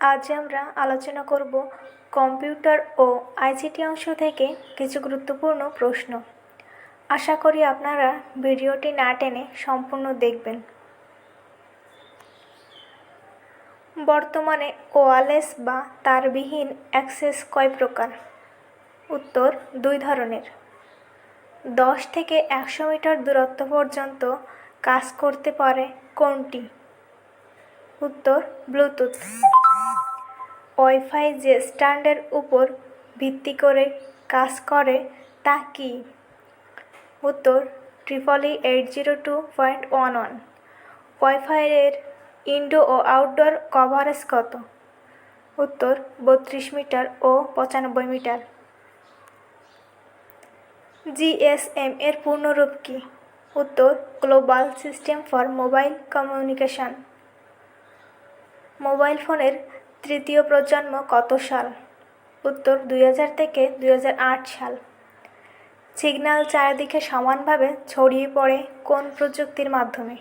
আজ আমরা আলোচনা করব কম্পিউটার ও আইসিটি অংশ থেকে কিছু গুরুত্বপূর্ণ প্রশ্ন। আশা করি আপনারা ভিডিওটি না টেনে সম্পূর্ণ দেখবেন। বর্তমানে ওয়্যারলেস বা তারবিহীন অ্যাক্সেস কয় প্রকার? উত্তর 2 ধরনের। 10 থেকে 100 মিটার দূরত্ব পর্যন্ত কাজ করতে পারে কোনটি? উত্তর ব্লুটুথ। ওয়াইফাই যে স্ট্যান্ডার্ডের উপর ভিত্তি করে কাজ করে তা কি? উত্তর IEEE 802.11। ওয়াইফাইয়ের ইনডোর ও আউটডোর কভারেজ কত? উত্তর 32 মিটার ও 95 মিটার। GSM এর পূর্ণরূপ কি? উত্তর global system for mobile communication. Mobile ফোনের তৃতীয় প্রজন্ম কত সাল? উত্তর 2000 থেকে 2008 সাল। সিগন্যাল চারিদিকে সমানভাবে ছড়িয়ে পড়ে কোন প্রযুক্তির মাধ্যমে?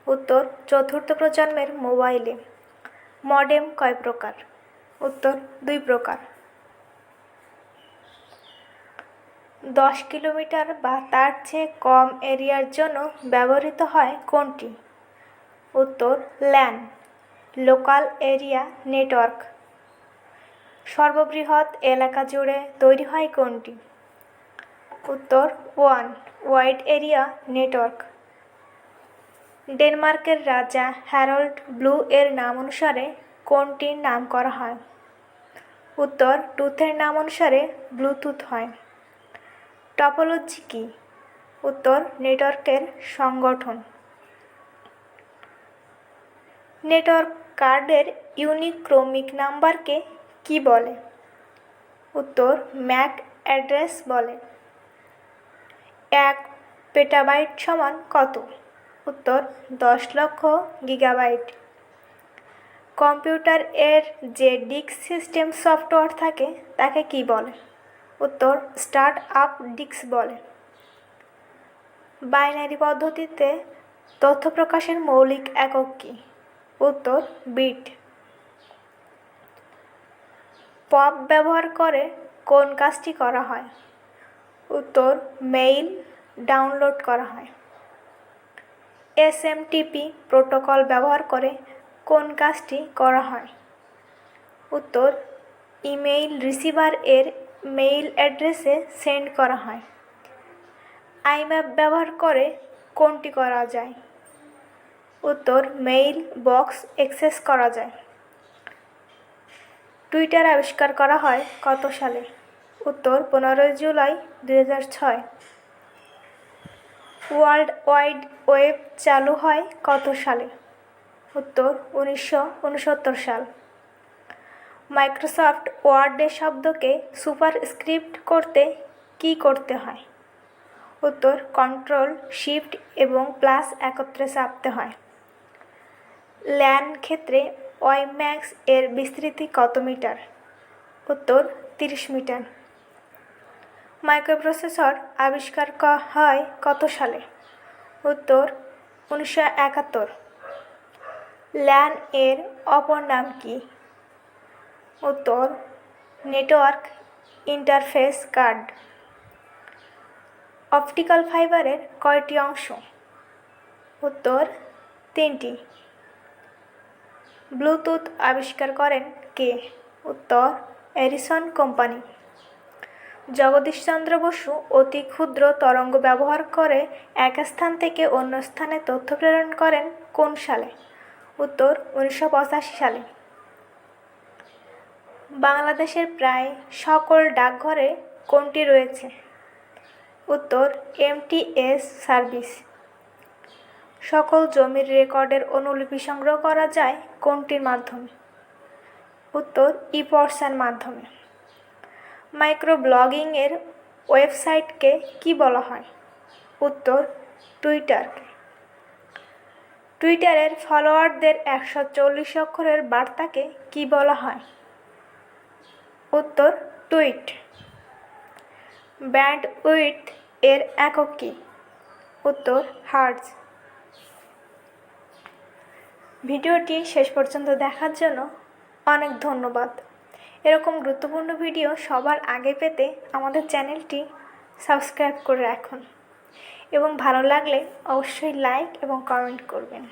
উত্তর চতুর্থ প্রজন্মের মোবাইলে। মডেম কয় প্রকার? উত্তর 2 প্রকার। 10 কিলোমিটার বা তার চেয়ে কম এরিয়ার জন্য ব্যবহৃত হয় কোনটি? উত্তর ল্যান, লোকাল এরিয়া নেটওয়ার্ক। সর্ববৃহৎ এলাকা জুড়ে তৈরি হয় কোনটি? উত্তর ওয়াইড এরিয়া নেটওয়ার্ক। ডেনমার্কের রাজা হ্যারল্ড ব্লু এর নাম অনুসারে কোনটির নাম করা হয়? উত্তর টুথের নাম অনুসারে ব্লুটুথ হয়। টপোলজি কি? উত্তর নেটওয়ার্কের সংগঠন। নেটওয়ার্ক কার্ডের ইউনিক ক্রমিক নাম্বারকে কি বলে? উত্তর ম্যাক অ্যাড্রেস বলে। 1 পেটাবাইট সমান কত? উত্তর 10 লক্ষ গিগাবাইট। কম্পিউটার এর যে ডিস্ক সিস্টেম সফটওয়্যার থাকে তাকে কি বলে? উত্তর স্টার্ট আপ ডিস্ক বলে। বাইনারি পদ্ধতিতে তথ্য প্রকাশের মৌলিক একক কি? উত্তর বিট। পপ ব্যবহার করে কোন কাজটি করা হয়? উত্তর মেইল ডাউনলোড করা হয়। SMTP প্রোটোকল ব্যবহার করে কোন কাজটি করা হয়? উত্তর ইমেইল রিসিভার এর মেইল অ্যাড্রেসে সেন্ড করা হয়। IMAP ব্যবহার করে কোনটি করা যায়? উত্তর মেইল বক্স অ্যাক্সেস করা যায়। টুইটার আবিষ্কার করা হয় কত সালে? উত্তর 15 জুলাই 2006। ওয়ার্ল্ড ওয়াইড ওয়েব চালু হয় কত সালে? উত্তর 1969 সাল। মাইক্রোসফট ওয়ার্ডে শব্দকে সুপারস্ক্রিপ্ট করতে কি করতে হয়? উত্তর কন্ট্রোল শিফট এবং প্লাস একত্রে চাপতে হয়। ল্যান ক্ষেত্রে ওয়াইম্যাক্স এর বিস্তৃতি কত মিটার? উত্তর 30 মিটার। মাইক্রোপ্রসেসর আবিষ্কার হয় কত সালে? উত্তর 1971। ল্যান এর অপর নাম কি? উত্তর নেটওয়ার্ক ইন্টারফেস কার্ড। অপটিক্যাল ফাইবারের কয়টি অংশ? উত্তর 3টি। ব্লুটুথ আবিষ্কার করেন কে? উত্তর এডিসন কোম্পানি। জগদীশচন্দ্র বসু অতি ক্ষুদ্র তরঙ্গ ব্যবহার করে এক স্থান থেকে অন্য স্থানে তথ্য প্রেরণ করেন কোন সালে? উত্তর 1985 সালে। বাংলাদেশের প্রায় সকল ডাকঘরে কোনটি রয়েছে? উত্তর MTS সার্ভিস। সকল জমির রেকর্ডের অনুলিপি সংগ্রহ করা যায় কোনটির মাধ্যমে? উত্তর ইপর্সার মাধ্যমে। মাইক্রো ব্লগিং এর ওয়েবসাইটকে কি বলা হয়? উত্তর টুইটারকে। টুইটারের ফলোয়ারদের 140 অক্ষরের বার্তাকে কি বলা হয়? উত্তর টুইট। ব্যান্ডউইডথ এর একক কি? উত্তর হার্টজ। ভিডিওটি শেষ পর্যন্ত দেখার জন্য অনেক ধন্যবাদ। এরকম গুরুত্বপূর্ণ ভিডিও সবার আগে পেতে আমাদের চ্যানেলটি সাবস্ক্রাইব করে রাখুন এবং ভালো লাগলে অবশ্যই লাইক এবং কমেন্ট করবেন।